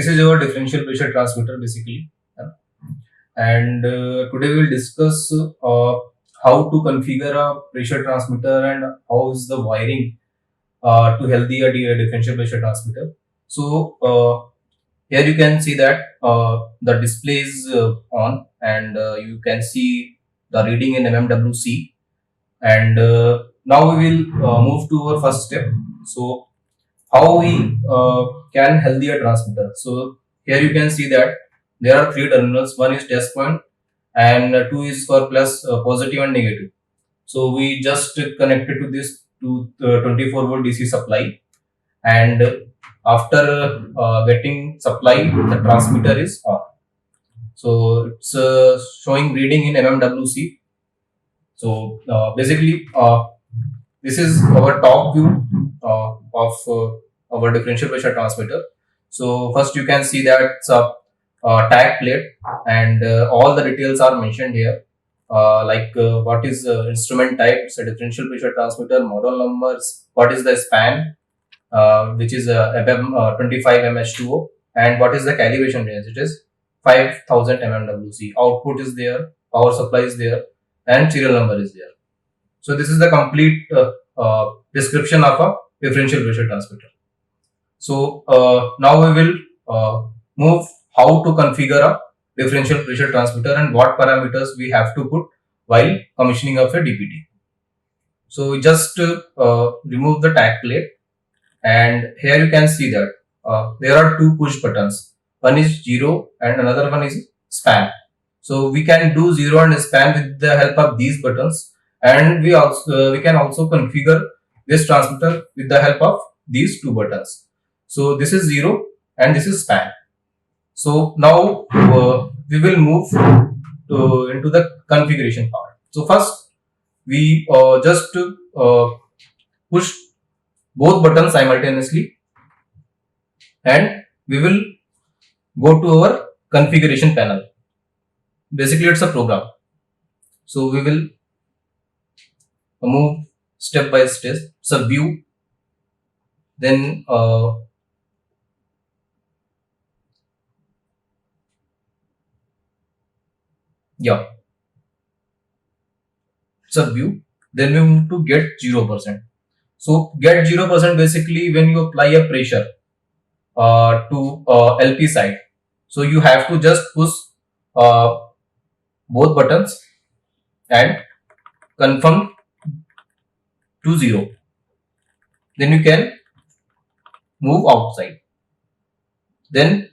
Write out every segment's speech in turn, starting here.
this is our differential pressure transmitter basically. And today we will discuss how to configure a pressure transmitter and how is the wiring to healthy a differential pressure transmitter. So here you can see that the display is on, and you can see the reading in mmwc. And now we will move to our first step. So how we can healthy a transmitter. So here you can see that there are three terminals. One is test point, and two is for plus positive and negative. So we just connected to this to 24 volt DC supply, and after getting supply, the transmitter is on. So it's showing reading in mmwc. So basically this is our top view of our differential pressure transmitter. So first you can see that it's a tag plate, and all the details are mentioned here, like what is instrument type, it's a differential pressure transmitter, model numbers, what is the span, which is FM 25 mH2O, and what is the calibration range, it is 5000 mmWc. Output is there, power supply is there, and serial number is there. So this is the complete description of a differential pressure transmitter. So now we will move how to configure a differential pressure transmitter and what parameters we have to put while commissioning of a DPT. So we just remove the tag plate, and here you can see that there are two push buttons. One is 0 and another one is span. So we can do 0 and span with the help of these buttons, and we can also configure this transmitter with the help of these two buttons. So this is 0 and this is span. So now we will move into the configuration part. So first we just push both buttons simultaneously, and we will go to our configuration panel. Basically it's a program. So we will move step by step. So view, then yeah, it's a view. Then we move to get 0%. So get 0% basically when you apply a pressure to LP side. So you have to just push both buttons and confirm to 0. Then you can move outside. Then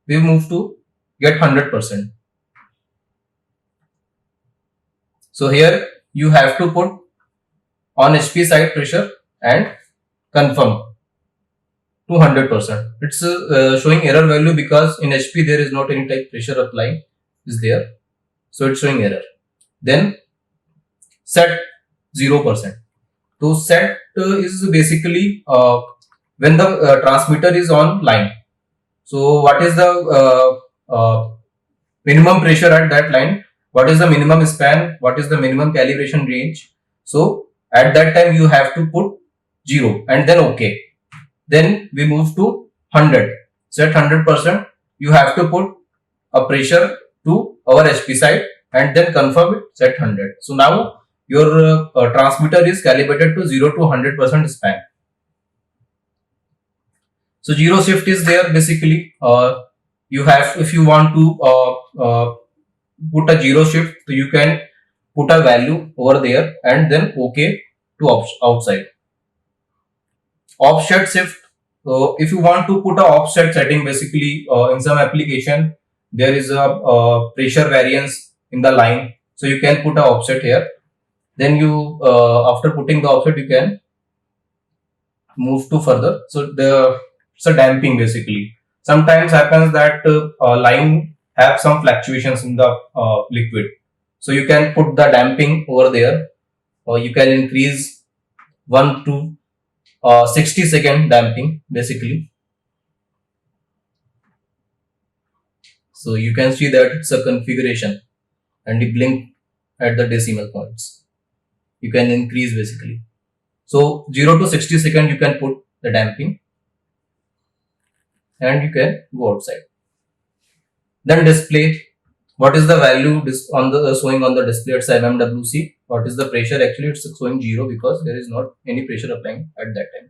we move to get 100%. So here you have to put on HP side pressure and confirm to 100%. It's showing error value because in HP there is not any type pressure applying is there. So it's showing error. Then set 0%. So set is basically when the transmitter is on line. So what is the minimum pressure at that line? What is the minimum span? What is the minimum calibration range? So at that time you have to put 0 and then OK. Then we move to 100. Set 100%. You have to put a pressure to our HP side and then confirm it, set 100. So now your transmitter is calibrated to 0 to 100% span. So zero shift is there basically. You have, if you want to put a zero shift, so you can put a value over there and then OK to outside. Offset shift. So if you want to put a offset setting, basically in some application there is a pressure variance in the line, so you can put a offset here. Then you after putting the offset you can move to further. So it's a damping basically. Sometimes happens that line have some fluctuations in the liquid, so you can put the damping over there, or you can increase 1 to 60-second damping basically. So you can see that it's a configuration and you blink at the decimal points. You can increase basically. So 0 to 60 seconds you can put the damping. and you can go outside. Then display. What is the value on the showing on the display? It's mmwc. What is the pressure? Actually, it's showing 0 because there is not any pressure applying at that time.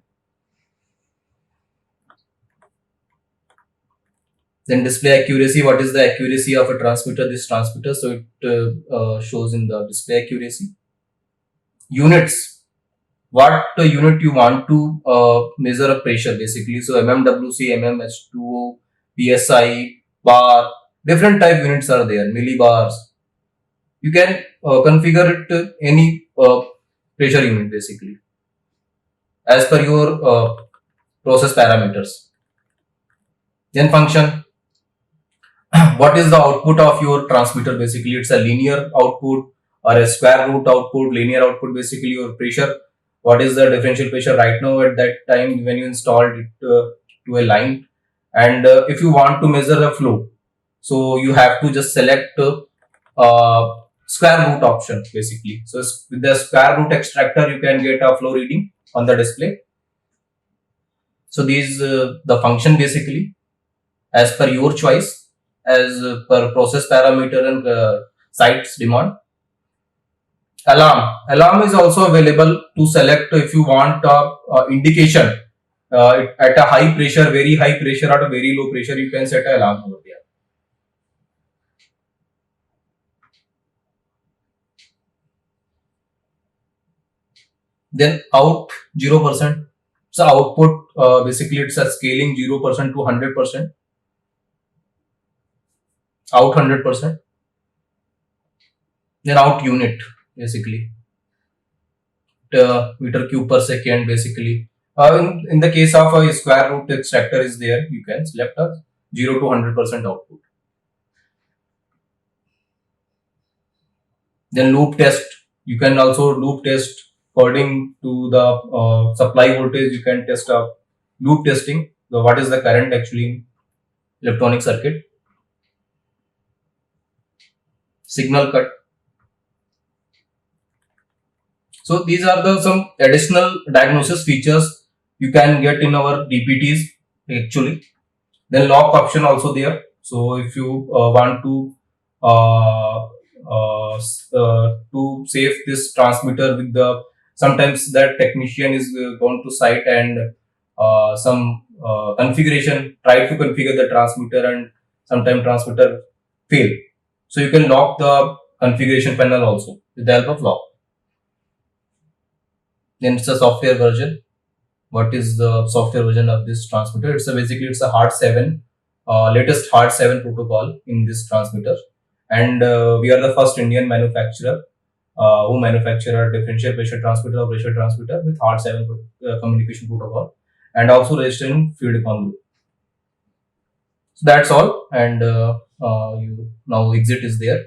Then display accuracy. What is the accuracy of a transmitter? This transmitter, so it shows in the display accuracy. Units. What unit you want to measure a pressure basically? So mmwc, mmH2O, psi, bar, different type units are there. Millibars. You can configure it any pressure unit basically as per your process parameters. Then function. What is the output of your transmitter? Basically, it's a linear output or a square root output. Linear output basically your pressure. What is the differential pressure right now at that time when you installed it to a line? And if you want to measure the flow, so you have to just select square root option basically. So with the square root extractor, you can get a flow reading on the display. So these the function basically as per your choice, as per process parameter and site's demand. Alarm is also available to select if you want indication at a high pressure, very high pressure, or a very low pressure. You can set an alarm over there. Then out 0%. So output basically it's a scaling 0% to 100%. Out 100%. Then out unit basically meter cube per second basically. In the case of a square root extractor is there, you can select a 0 to 100% output. Then loop test. You can also loop test according to the supply voltage. You can test a loop testing. So what is the current actually in electronic circuit? Signal cut. So these are the some additional diagnosis features you can get in our DPTs actually. Then lock option also there. So if you want to save this transmitter with the, sometimes that technician is gone to site and some configuration, try to configure the transmitter, and sometimes transmitter fail. So you can lock the configuration panel also with the help of lock. Then it's a software version. What is the software version of this transmitter? It's basically it's a HART 7, latest HART 7 protocol in this transmitter, and we are the first Indian manufacturer who manufacture a differential pressure transmitter or pressure transmitter with HART 7 communication protocol, and also registered in field economy. So that's all, and you now exit is there.